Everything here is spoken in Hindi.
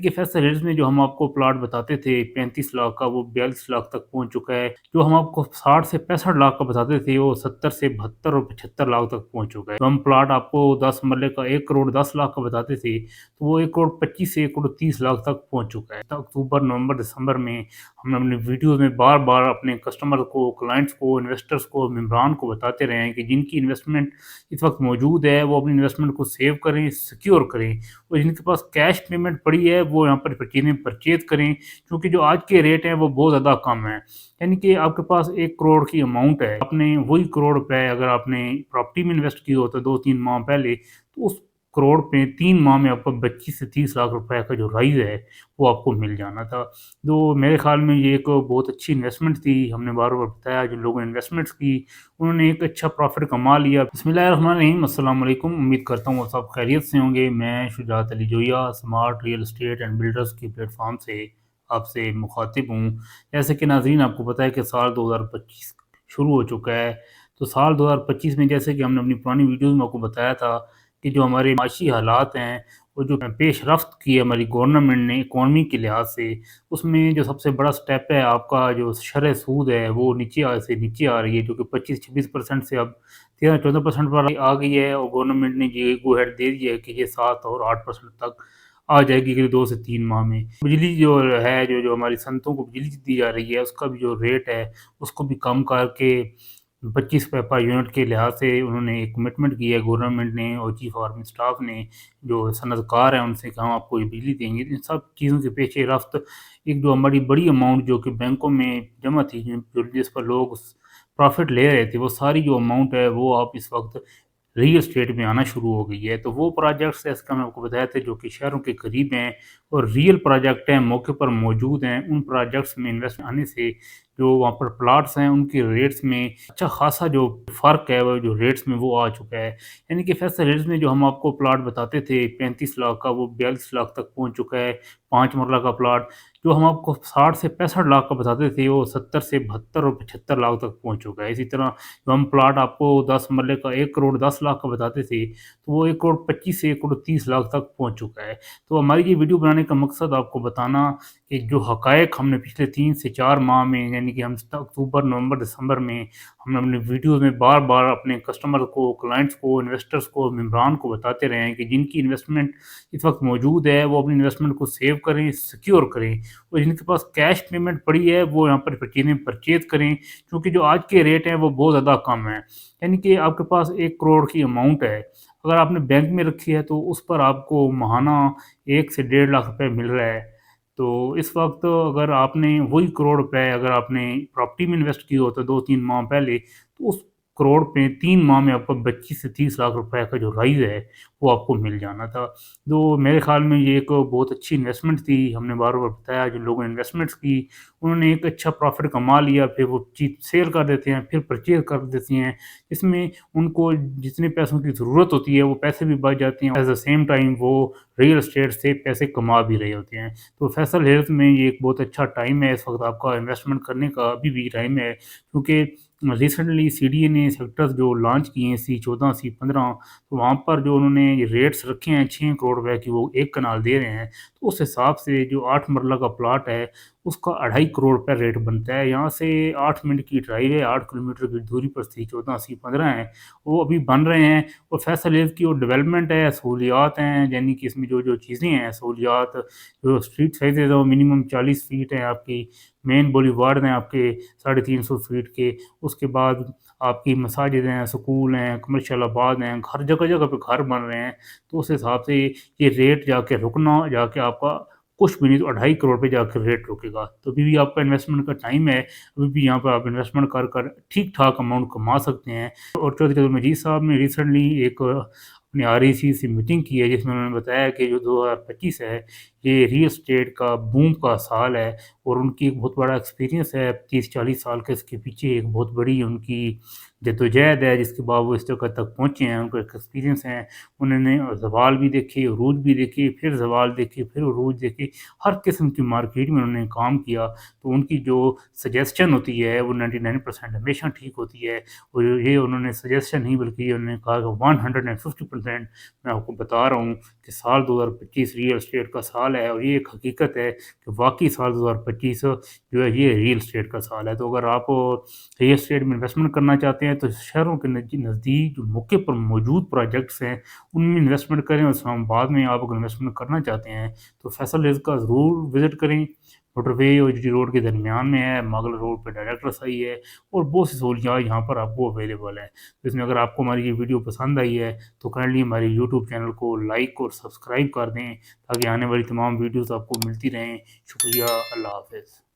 कि फैसल हिल्स में जो हम आपको प्लॉट बताते थे 35 लाख का, वो 42 लाख तक पहुंच चुका है। जो हम आपको 60 से 65 लाख का बताते थे, वो 70 से 72 और 75 लाख तक पहुंच चुका है। तो हम प्लॉट आपको 10 मरले का 1 करोड़ 10 लाख का बताते थे, तो वो 1 करोड़ 25 से 1 करोड़ 30 लाख तक पहुंच चुका है। तो अक्टूबर, नवंबर, दिसंबर में हमने अपने वीडियोज़ में बार-बार अपने कस्टमर को, क्लाइंट्स को, इन्वेस्टर्स को, मेंबरान को बताते रहे हैं कि जिनकी इन्वेस्टमेंट इस वक्त मौजूद है, वो अपनी इन्वेस्टमेंट को सेव करें, सिक्योर करें, और जिनके पास कैश पेमेंट पड़ी है वो यहाँ पर चीज़ें परचेज करें, क्योंकि जो आज के रेट हैं वो बहुत ज़्यादा कम है। यानी कि आपके पास 1 करोड़ की अमाउंट है, आपने वही करोड़ रुपए अगर आपने प्रॉपर्टी में इन्वेस्ट किया होता 2-3 माह पहले, तो उस करोड़ पे 3 माह में आपको 25 से 30 लाख रुपए का जो राइज़ है, वो आपको मिल जाना था। तो मेरे ख़्याल में ये एक बहुत अच्छी इन्वेस्टमेंट थी। हमने बार-बार बताया, जिन लोगों ने इन्वेस्टमेंट्स की, उन्होंने एक अच्छा प्रॉफ़िट कमा लिया। बिस्मिल्लाहिर्रहमानिर्रहीम, अस्सलाम वालेकुम। उम्मीद करता हूँ सब खैरियत से होंगे। मैं Shujaat Ali Zoya, smart real estate and builders के प्लेटफ़ॉर्म से आपसे मुख़ातिब हूँ। जैसे कि नाज़रीन, आपको पता है कि साल 2025 शुरू हो चुका है। तो साल 2025 में, जैसे कि हमने अपनी पुरानी वीडियोज़ में आपको बताया था, कि जो हमारे माशी हालात हैं, वो जो पेशरफ़्त की है हमारी गवर्नमेंट ने इकॉनमी के लिहाज से, उसमें जो सबसे बड़ा स्टेप है, आपका जो शरह सूद है वो नीचे आ रही है, जो कि 25-26% से अब 13-14% पर आ गई है, और गवर्नमेंट ने ये गो अहेड दे दिया है कि ये 7 और 8% तक आ जाएगी अगले 2 से 3 माह में। बिजली जो है, जो हमारी सनतों को बिजली दी जा रही है, उसका भी जो रेट है, उसको भी कम करके 25 रुपए पर यूनिट के लिहाज से उन्होंने एक कमिटमेंट की है गवर्नमेंट ने और चीफ फार्मिंग स्टाफ ने, जो सनअतकार हैं उनसे, कि हम आपको ये बिजली देंगे। इन सब चीज़ों के पेशे रफ्त एक जो हमारी बड़ी अमाउंट जो कि बैंकों में जमा थी, जिस पर लोग प्रॉफिट ले रहे थे, वो सारी जो अमाउंट है वो आप इस वक्त रियल एस्टेट में आना शुरू हो गई है। तो वो प्रोजेक्ट्स, जैसे कि मैंने आपको बताया था, जो कि शहरों के करीब हैं और रियल प्रोजेक्ट हैं, मौके पर मौजूद हैं, उन प्रोजेक्ट्स में इन्वेस्ट आने से जो वहाँ पर प्लॉट्स हैं, उनके रेट्स में अच्छा खासा जो फ़र्क है, वो जो रेट्स में वो आ चुका है। यानी कि फैसल हिल्स में जो हम आपको प्लॉट बताते थे 35 लाख का, वो 42 लाख तक पहुँच चुका है। 5 मरला का प्लॉट जो हम आपको 60 से 65 लाख का बताते थे, वो 70 से 72 और 75 लाख तक पहुँच चुका है। इसी तरह जो हम प्लॉट आपको 10 मरले का 1 करोड़ 10 लाख का बताते थे, तो वो 1 करोड़ 25 से 1 करोड़ 30 लाख तक पहुँच चुका है। तो हमारी ये वीडियो बनाने का मकसद आपको बताना कि जो हक़ाइक़ हमने पिछले 3 से 4 माह में, यानी कि हम अक्टूबर, नवंबर, दिसंबर में हमने अपने वीडियोज़ में बार-बार अपने कस्टमर को, क्लाइंट्स को, इन्वेस्टर्स को, मेंबरान को बताते रहे हैं कि जिनकी इन्वेस्टमेंट इस वक्त मौजूद है, वो अपनी इन्वेस्टमेंट को सेव करें, सिक्योर करें, और जिनके पास कैश पेमेंट पड़ी है वो यहाँ पर चीज़ें परचेज़ करें, क्योंकि जो आज के रेट हैं वो बहुत ज़्यादा कम हैं। यानी कि आपके पास 1 करोड़ की अमाउंट है, अगर आपने बैंक में रखी है तो उस पर आपको माहाना 1 से डेढ़ लाख रुपए मिल रहा है। तो इस वक़्त अगर आपने वही करोड़ रुपए अगर आपने प्रॉपर्टी में इन्वेस्ट किया होता 2-3 माह पहले, तो उस करोड़ पे 3 माह में आपको 25 से 30 लाख रुपए का जो राइज़ है, वो आपको मिल जाना था। तो मेरे ख़्याल में ये एक बहुत अच्छी इन्वेस्टमेंट थी। हमने बार-बार बताया, जिन लोगों ने इन्वेस्टमेंट्स की, उन्होंने एक अच्छा प्रॉफ़िट कमा लिया, फिर वो चीज़ सेल कर देते हैं, फिर परचेज़ कर देती हैं। इसमें उनको जितने पैसों की ज़रूरत होती है, वो पैसे भी बच जाते हैं, एट द सेम टाइम वो रियल एस्टेट से पैसे कमा भी रहे होते हैं। तो फैसल हेल्थ में ये एक बहुत अच्छा टाइम है, इस वक्त आपका इन्वेस्टमेंट करने का अभी भी टाइम है, क्योंकि रिसेंटली सीडीए ने सेक्टर्स जो लॉन्च किए हैं, C14, C15, तो वहाँ पर जो उन्होंने ये रेट्स रखे हैं 6 करोड़ रुपए की, वो 1 कनाल दे रहे हैं। तो उस हिसाब से जो 8 मरला का प्लॉट है, उसका 2.5 करोड़ रुपए रेट बनता है। यहाँ से 8 मिनट की ड्राइव है, 8 किलोमीटर की दूरी पर C14, C15 हैं, वो अभी बन रहे हैं। और फैसल हिल्स की जो डेवलपमेंट है, सहूलियात हैं, यानी कि इसमें जो चीज़ें हैं, सहूलियात, जो स्ट्रीट साइज़ेज़ हैं, वो मिनिमम 40 फीट हैं आपकी, मेन बुलेवार्ड हैं आपके 350 फीट के, उसके बाद आपकी मसाजिद हैं, स्कूल हैं, कमर्शियल आबाद हैं, हर जगह-जगह पे घर बन रहे हैं। तो उस हिसाब से ये रेट जाके रुकना, जाके आपका कुछ भी नहीं तो 2.5 करोड़ पे जाके रेट रुकेगा। तो अभी भी आपका इन्वेस्टमेंट का टाइम है, अभी भी यहाँ पर आप इन्वेस्टमेंट कर ठीक-ठाक अमाउंट कमा सकते हैं। और चौधरी अब्दुल मजीद साहब ने रिसेंटली एक अपनी आरईसी से मीटिंग की है, जिसमें उन्होंने बताया कि जो 2025 है, ये रियल एस्टेट का बूम का साल है, और उनकी एक बहुत बड़ा एक्सपीरियंस है, 30-40 साल का इसके पीछे एक बहुत बड़ी उनकी जद्दोजहद है जिसके बाद वो इस जगह तक पहुँचे हैं, उनको एक एक्सपीरियंस है। उन्होंने ज़वाल भी देखे, उरूज भी देखे, फिर ज़वाल देखे, फिर उरूज देखे, हर किस्म की मार्केट में उन्होंने काम किया। तो उनकी जो सजेशन होती है वो 99% हमेशा ठीक होती है। और ये उन्होंने सजेशन नहीं बल्कि ये उन्होंने कहा कि 150% मैं आपको बता रहा हूँ कि साल 2025 रियल एस्टेट का साल है और ये एक हकीकत है कि वाक़ई साल 2025 जो है ये रियल एस्टेट का साल है। तो अगर आप रियल एस्टेट में इन्वेस्टमेंट करना चाहते हैं तो शहरों के नज़दीक जो मौके पर मौजूद प्रोजेक्ट्स हैं उनमें इन्वेस्टमेंट करें। और इस्लामाबाद में आप अगर इन्वेस्टमेंट करना चाहते हैं तो फैसल हिल्स का ज़रूर विज़िट करें। मोटरवे और जीटी रोड के दरमियान में है, मुगल रोड पे डायरेक्ट रसाई है और बहुत सी सहूलियात यहाँ पर आपको अवेलेबल है। तो इसमें अगर आपको हमारी ये वीडियो पसंद आई है तो काइंडली हमारे यूट्यूब चैनल को लाइक और सब्सक्राइब कर दें ताकि आने वाली तमाम वीडियोस आपको मिलती रहें। शुक्रिया, अल्लाह हाफ़िज़।